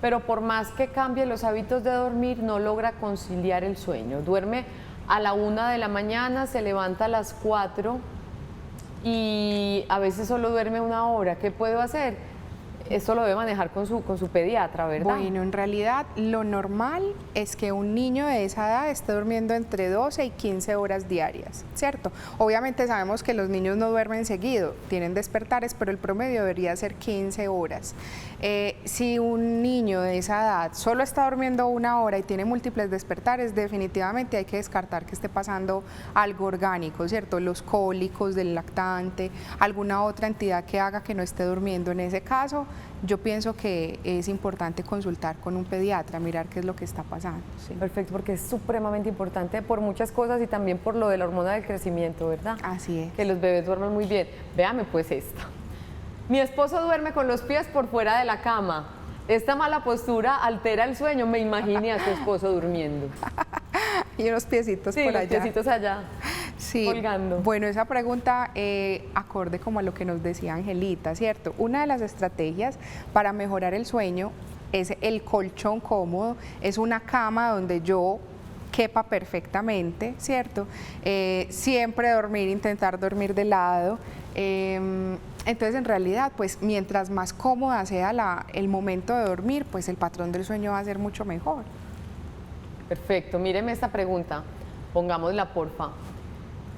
pero por más que cambie los hábitos de dormir, no logra conciliar el sueño. Duerme a la 1 de la mañana, se levanta a las 4 y a veces solo duerme 1 hora. ¿Qué puedo hacer? Esto lo debe manejar con su pediatra, ¿verdad? Bueno, en realidad lo normal es que un niño de esa edad esté durmiendo entre 12 y 15 horas diarias, ¿cierto? Obviamente sabemos que los niños no duermen seguido, tienen despertares, pero el promedio debería ser 15 horas. Si un niño de esa edad solo está durmiendo 1 hora y tiene múltiples despertares, definitivamente hay que descartar que esté pasando algo orgánico, ¿cierto? Los cólicos del lactante, alguna otra entidad que haga que no esté durmiendo. En ese caso, yo pienso que es importante consultar con un pediatra, mirar qué es lo que está pasando. Sí. Perfecto, porque es supremamente importante por muchas cosas y también por lo de la hormona del crecimiento, ¿verdad? Así es. Que los bebés duerman muy bien. Véame pues esta. Mi esposo duerme con los pies por fuera de la cama. Esta mala postura altera el sueño. Me imaginé a su esposo durmiendo. Y unos piecitos Sí, por los allá. piecitos allá. Sí, Colgando. bueno, esa pregunta acorde como a lo que nos decía Angelita, ¿cierto? Una de las estrategias para mejorar el sueño es el colchón cómodo, es una cama donde yo quepa perfectamente, ¿cierto? Siempre dormir, intentar dormir de lado. Entonces, en realidad, pues mientras más cómoda sea el momento de dormir, pues el patrón del sueño va a ser mucho mejor. Perfecto, míreme esta pregunta. Pongámosla, porfa.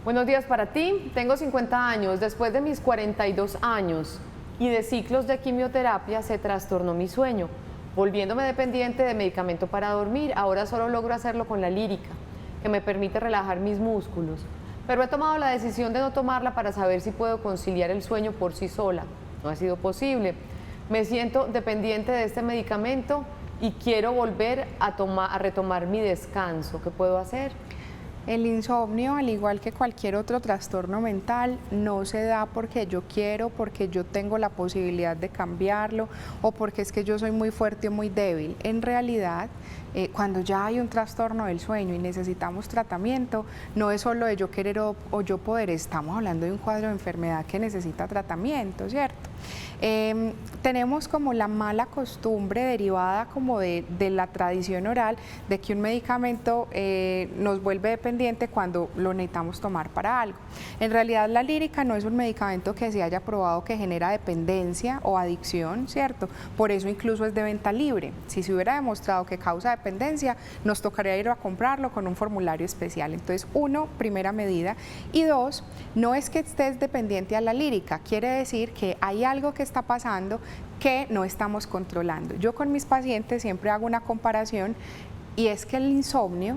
Buenos días para ti. Tengo 50 años. Después de mis 42 años y de ciclos de quimioterapia, se trastornó mi sueño, volviéndome dependiente de medicamento para dormir. Ahora solo logro hacerlo con la lírica, que me permite relajar mis músculos. Pero he tomado la decisión de no tomarla para saber si puedo conciliar el sueño por sí sola. No ha sido posible. Me siento dependiente de este medicamento y quiero volver a retomar mi descanso. ¿Qué puedo hacer? El insomnio, al igual que cualquier otro trastorno mental, no se da porque yo quiero, porque yo tengo la posibilidad de cambiarlo o porque es que yo soy muy fuerte o muy débil. En realidad, cuando ya hay un trastorno del sueño y necesitamos tratamiento, no es solo de yo querer o yo poder, estamos hablando de un cuadro de enfermedad que necesita tratamiento, ¿cierto? Tenemos como la mala costumbre derivada como de la tradición oral de que un medicamento nos vuelve dependiente cuando lo necesitamos tomar para algo. En realidad la lírica no es un medicamento que se haya probado que genera dependencia o adicción, ¿cierto? Por eso incluso es de venta libre. Si se hubiera demostrado que causa dependencia, nos tocaría ir a comprarlo con un formulario especial. Entonces, uno, primera medida, y dos, no es que estés dependiente a la lírica, quiere decir que hay algo que está pasando que no estamos controlando. Yo con mis pacientes siempre hago una comparación y es que el insomnio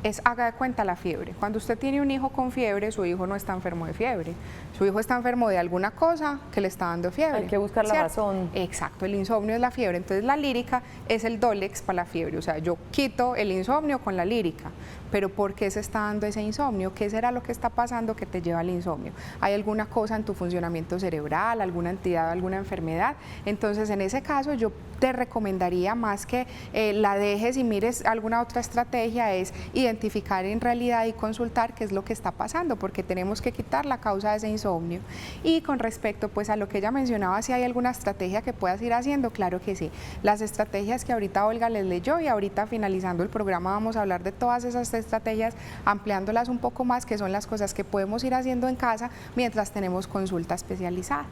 es, haga de cuenta, la fiebre. Cuando usted tiene un hijo con fiebre, su hijo no está enfermo de fiebre. Su hijo está enfermo de alguna cosa que le está dando fiebre. Hay que buscar la razón. Exacto, el insomnio es la fiebre. Entonces la lírica es el Dolex para la fiebre. O sea, yo quito el insomnio con la lírica. Pero ¿por qué se está dando ese insomnio? ¿Qué será lo que está pasando que te lleva al insomnio? ¿Hay alguna cosa en tu funcionamiento cerebral, alguna entidad, alguna enfermedad? Entonces, en ese caso, yo te recomendaría más que la dejes y mires alguna otra estrategia, es identificar en realidad y consultar qué es lo que está pasando, porque tenemos que quitar la causa de ese insomnio. Y con respecto pues a lo que ella mencionaba, si hay alguna estrategia que puedas ir haciendo, claro que sí. Las estrategias que ahorita Olga les leyó y ahorita finalizando el programa vamos a hablar de todas esas estrategias, ampliándolas un poco más, que son las cosas que podemos ir haciendo en casa mientras tenemos consulta especializada.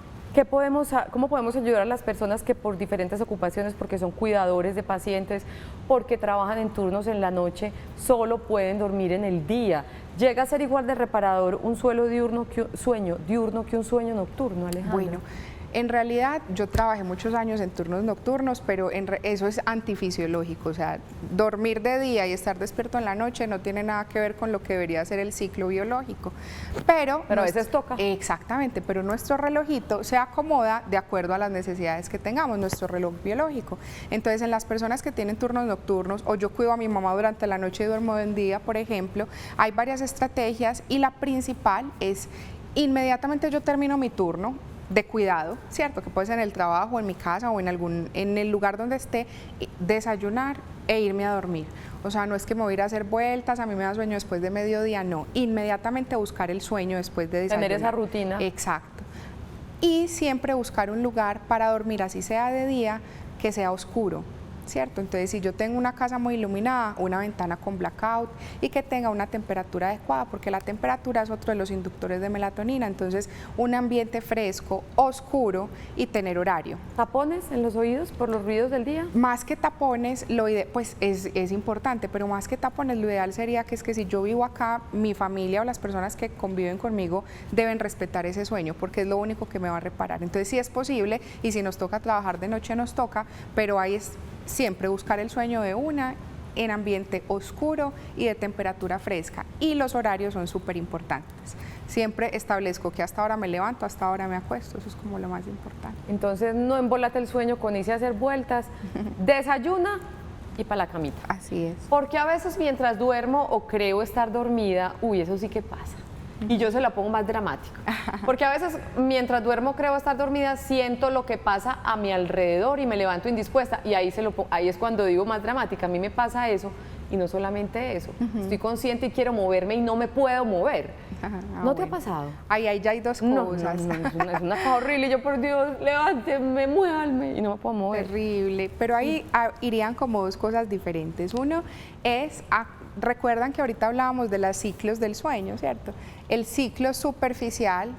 ¿Cómo podemos ayudar a las personas que por diferentes ocupaciones, porque son cuidadores de pacientes, porque trabajan en turnos en la noche, solo pueden dormir en el día? ¿Llega a ser igual de reparador un sueño diurno que un sueño nocturno, Alejandra? Bueno, en realidad yo trabajé muchos años en turnos nocturnos, pero eso es antifisiológico, o sea, dormir de día y estar despierto en la noche no tiene nada que ver con lo que debería ser el ciclo biológico. Pero a veces toca. Exactamente, pero nuestro relojito se acomoda de acuerdo a las necesidades que tengamos, nuestro reloj biológico. Entonces, en las personas que tienen turnos nocturnos, o yo cuido a mi mamá durante la noche y duermo en día, por ejemplo, hay varias estrategias y la principal es inmediatamente yo termino mi turno de cuidado, ¿cierto? Que puede ser en el trabajo, en mi casa o en el lugar donde esté, desayunar e irme a dormir. O sea, no es que me voy a ir a hacer vueltas, a mí me da sueño después de mediodía, no. Inmediatamente buscar el sueño después de desayunar. Tener esa rutina. Exacto. Y siempre buscar un lugar para dormir, así sea de día, que sea oscuro, ¿cierto? Entonces, si yo tengo una casa muy iluminada, una ventana con blackout y que tenga una temperatura adecuada, porque la temperatura es otro de los inductores de melatonina, entonces un ambiente fresco, oscuro y tener horario. ¿Tapones en los oídos por los ruidos del día? Más que tapones, pues es importante, pero más que tapones, lo ideal sería que es que si yo vivo acá, mi familia o las personas que conviven conmigo deben respetar ese sueño, porque es lo único que me va a reparar. Entonces, sí es posible, y si nos toca trabajar de noche, nos toca, pero ahí es siempre buscar el sueño de una en ambiente oscuro y de temperatura fresca, y los horarios son súper importantes. siempre establezco que hasta ahora me levanto, hasta ahora me acuesto, eso es como lo más importante. Entonces no embolate el sueño con irse a hacer vueltas, desayuna y para la camita. Así es. Porque a veces mientras duermo o creo estar dormida, uy, eso sí que pasa. Y yo se la pongo más dramática. Porque a veces mientras duermo creo estar dormida, siento lo que pasa a mi alrededor y me levanto indispuesta. Y ahí, ahí es cuando digo más dramática. A mí me pasa eso y no solamente eso. Estoy consciente y quiero moverme y no me puedo mover. ¿No te ha pasado? Ahí ya hay dos cosas. No, es una cosa horrible. Y yo, por Dios, levánteme, muévanme y no me puedo mover. Terrible. Pero ahí irían como dos cosas diferentes. Uno es... Recuerdan que ahorita hablábamos de los ciclos del sueño, ¿cierto? El ciclo superficial,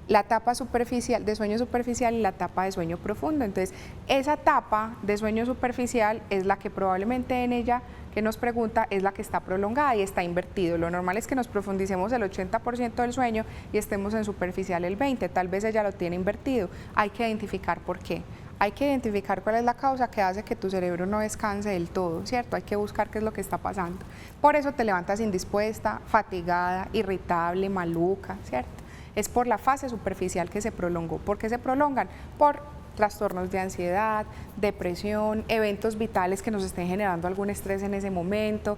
la etapa superficial de sueño superficial y la etapa de sueño profundo. Entonces, esa etapa de sueño superficial es la que probablemente en ella que nos pregunta es la que está prolongada y está invertido. Lo normal es que nos profundicemos el 80% del sueño y estemos en superficial el 20%. Tal vez ella lo tiene invertido. Hay que identificar por qué. Hay que identificar cuál es la causa que hace que tu cerebro no descanse del todo, ¿cierto? Hay que buscar qué es lo que está pasando. Por eso te levantas indispuesta, fatigada, irritable, maluca, ¿cierto? Es por la fase superficial que se prolongó. ¿Por qué se prolongan? Por trastornos de ansiedad, depresión, eventos vitales que nos estén generando algún estrés en ese momento,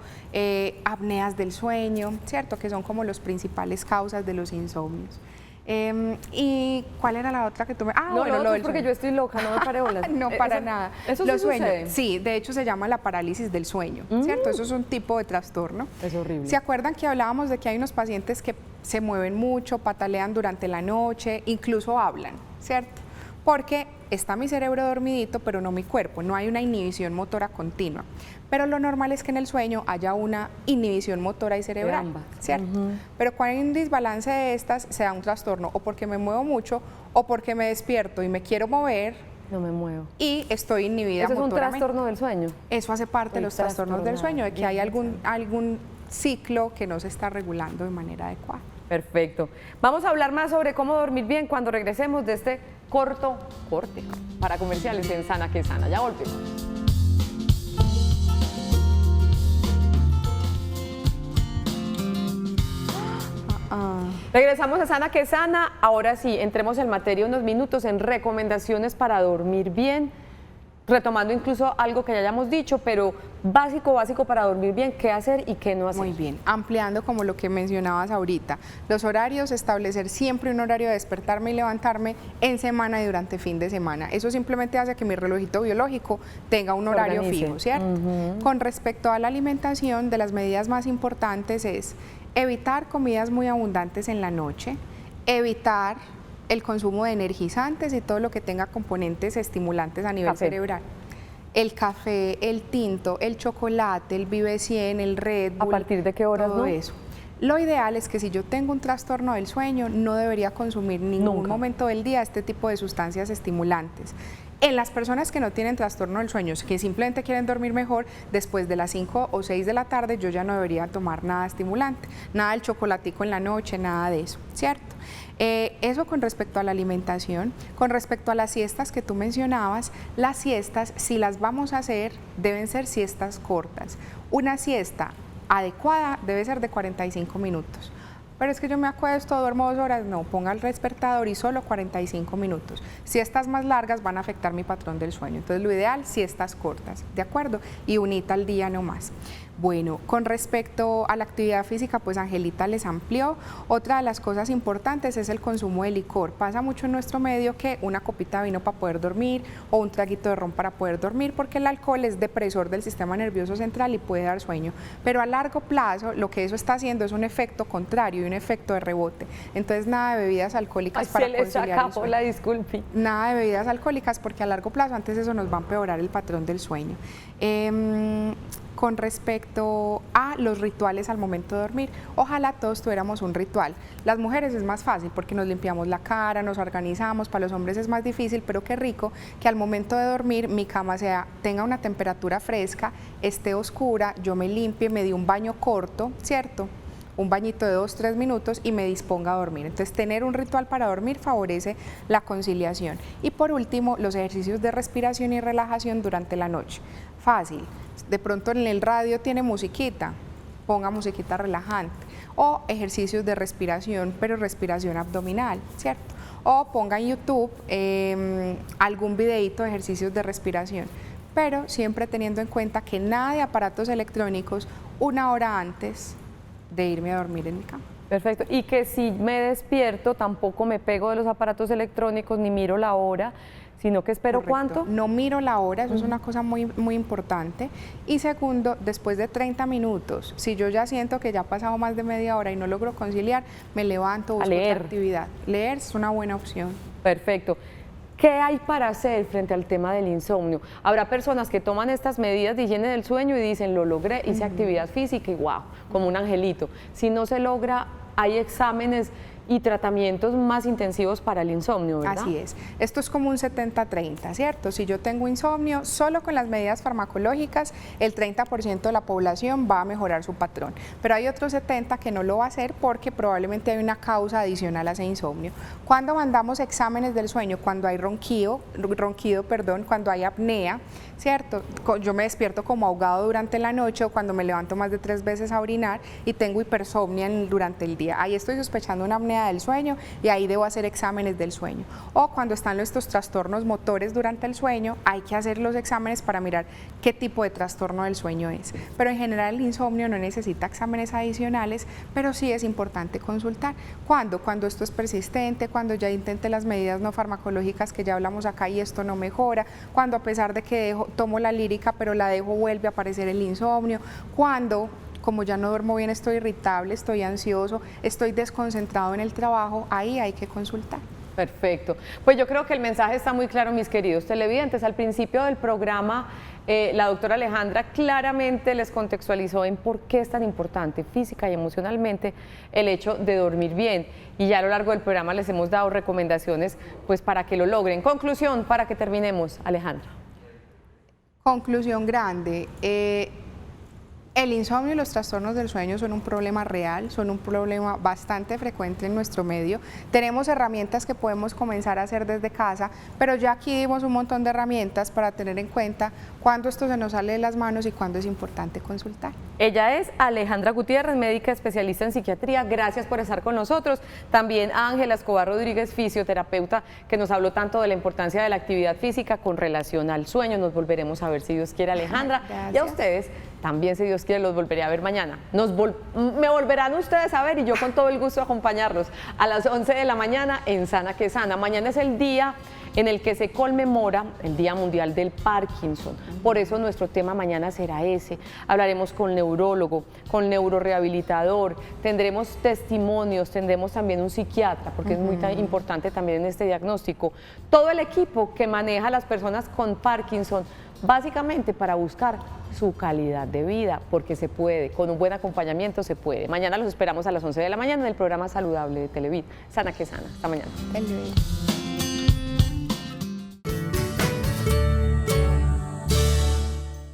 apneas del sueño, ¿cierto? Que son como las principales causas de los insomnios. ¿Y cuál era la otra que tú me...? No, bueno, lo del porque sueño. Yo estoy loca, no me pare bolas. No, para nada. ¿Eso sí sucede? Sí, de hecho se llama la parálisis del sueño, ¿cierto? Eso es un tipo de trastorno. Es horrible. ¿Se acuerdan que hablábamos de que hay unos pacientes que se mueven mucho, patalean durante la noche, incluso hablan, ¿cierto? Porque está mi cerebro dormidito, pero no mi cuerpo, no hay una inhibición motora continua. Pero lo normal es que en el sueño haya una inhibición motora y cerebral, ¿cierto? Pero cuando hay un desbalance de estas, se da un trastorno, o porque me muevo mucho, o porque me despierto y me quiero mover. No me muevo. Y estoy inhibida ¿Eso es un motoramente. trastorno del sueño? Eso hace parte de los trastornos del sueño, de que hay algún ciclo que no se está regulando de manera adecuada. Perfecto. Vamos a hablar más sobre cómo dormir bien cuando regresemos de este corte para comerciales en Sana que Sana. Ya volvemos. Regresamos a Sana que Sana. Ahora sí, entremos en materia unos minutos en recomendaciones para dormir bien, retomando incluso algo que ya hayamos dicho, pero básico para dormir bien, qué hacer y qué no hacer. Muy bien, ampliando como lo que mencionabas ahorita, los horarios, establecer siempre un horario de despertarme y levantarme en semana y durante fin de semana. Eso simplemente hace que mi relojito biológico tenga un horario fijo, ¿cierto? Con respecto a la alimentación, de las medidas más importantes es evitar comidas muy abundantes en la noche, evitar el consumo de energizantes y todo lo que tenga componentes estimulantes a nivel cerebral. El café, el tinto, el chocolate, el Vive 100, el Red Bull. ¿A partir de qué horas? Todo eso. Lo ideal es que si yo tengo un trastorno del sueño, no debería consumir en ningún momento del día este tipo de sustancias estimulantes. En las personas que no tienen trastorno del sueño, que simplemente quieren dormir mejor, después de las 5 o 6 de la tarde yo ya no debería tomar nada estimulante, nada del chocolatico en la noche, nada de eso, ¿cierto? Eso con respecto a la alimentación. Con respecto a las siestas que tú mencionabas, las siestas, si las vamos a hacer, deben ser siestas cortas. Una siesta adecuada debe ser de 45 minutos. Pero es que yo me acuesto, duermo 2 horas, no, ponga el despertador y solo 45 minutos. Siestas más largas van a afectar mi patrón del sueño. Entonces lo ideal, siestas cortas, ¿de acuerdo? Y unita al día no más. Bueno, con respecto a la actividad física, pues Angelita les amplió. Otra de las cosas importantes es el consumo de licor. Pasa mucho en nuestro medio que una copita de vino para poder dormir o un traguito de ron para poder dormir, porque el alcohol es depresor del sistema nervioso central y puede dar sueño. Pero a largo plazo, lo que eso está haciendo es un efecto contrario y un efecto de rebote. Entonces, nada de bebidas alcohólicas para conciliar el sueño. Disculpe. Nada de bebidas alcohólicas, porque a largo plazo antes eso nos va a empeorar el patrón del sueño. Con respecto a los rituales al momento de dormir, ojalá todos tuviéramos un ritual. Las mujeres es más fácil porque nos limpiamos la cara, nos organizamos, para los hombres es más difícil, pero qué rico que al momento de dormir mi cama tenga una temperatura fresca, esté oscura, yo me limpie, me dé un baño corto, ¿cierto? Un bañito de 2-3 minutos y me disponga a dormir. Entonces, tener un ritual para dormir favorece la conciliación. Y por último, los ejercicios de respiración y relajación durante la noche. Fácil. De pronto en el radio tiene musiquita. ponga musiquita relajante, o ejercicios de respiración, pero respiración abdominal, ¿cierto? O ponga en YouTube algún videíto de ejercicios de respiración, pero siempre teniendo en cuenta que nada de aparatos electrónicos 1 hora antes de irme a dormir en mi cama. Perfecto. Y que si me despierto tampoco me pego de los aparatos electrónicos ni miro la hora, sino que espero. Correcto. ¿Cuánto? No miro la hora, eso es una cosa muy, muy importante. Y segundo, después de 30 minutos, si yo ya siento que ya ha pasado más de media hora y no logro conciliar, me levanto, busco otra actividad. Leer es una buena opción. Perfecto. ¿Qué hay para hacer frente al tema del insomnio? Habrá personas que toman estas medidas de higiene del sueño y dicen, lo logré, hice actividad física y wow, como un angelito. Si no se logra, hay exámenes y tratamientos más intensivos para el insomnio, ¿verdad? Así es. Esto es como un 70-30, ¿cierto? Si yo tengo insomnio, solo con las medidas farmacológicas, el 30% de la población va a mejorar su patrón. Pero hay otro 70% que no lo va a hacer porque probablemente hay una causa adicional a ese insomnio. ¿Cuándo mandamos exámenes del sueño? Cuando hay ronquido, cuando hay apnea, ¿cierto? Yo me despierto como ahogado durante la noche o cuando me levanto más de 3 veces a orinar y tengo hipersomnia durante el día. Ahí estoy sospechando una apnea del sueño y ahí debo hacer exámenes del sueño. O cuando están estos trastornos motores durante el sueño, hay que hacer los exámenes para mirar qué tipo de trastorno del sueño es. Pero en general el insomnio no necesita exámenes adicionales, pero sí es importante consultar. ¿Cuándo? Cuando esto es persistente, cuando ya intente las medidas no farmacológicas que ya hablamos acá y esto no mejora, cuando a pesar de que tomo la lírica pero la dejo vuelve a aparecer el insomnio, cuando como ya no duermo bien, estoy irritable, estoy ansioso, estoy desconcentrado en el trabajo, ahí hay que consultar. Perfecto. Pues yo creo que el mensaje está muy claro, mis queridos televidentes. Al principio del programa, la doctora Alejandra claramente les contextualizó en por qué es tan importante física y emocionalmente el hecho de dormir bien. Y ya a lo largo del programa les hemos dado recomendaciones pues para que lo logren. Conclusión, para que terminemos, Alejandra. Conclusión grande. El insomnio y los trastornos del sueño son un problema real, son un problema bastante frecuente en nuestro medio. Tenemos herramientas que podemos comenzar a hacer desde casa, pero ya aquí dimos un montón de herramientas para tener en cuenta cuándo esto se nos sale de las manos y cuándo es importante consultar. Ella es Alejandra Gutiérrez, médica especialista en psiquiatría. Gracias por estar con nosotros. También a Ángela Escobar Rodríguez, fisioterapeuta, que nos habló tanto de la importancia de la actividad física con relación al sueño. Nos volveremos a ver si Dios quiere, Alejandra. Gracias. Y a ustedes también, si Dios quiere, los volveré a ver mañana. Me volverán ustedes a ver y yo con todo el gusto acompañarlos a las 11 de la mañana en Sana que Sana. Mañana es el día en el que se conmemora el Día Mundial del Parkinson. Por eso nuestro tema mañana será ese. Hablaremos con neurólogo, con neurorehabilitador, tendremos testimonios, tendremos también un psiquiatra, porque es muy importante también en este diagnóstico. Todo el equipo que maneja a las personas con Parkinson, básicamente para buscar su calidad de vida, porque se puede, con un buen acompañamiento se puede. Mañana los esperamos a las 11 de la mañana en el programa saludable de Televid. Sana que Sana. Hasta mañana.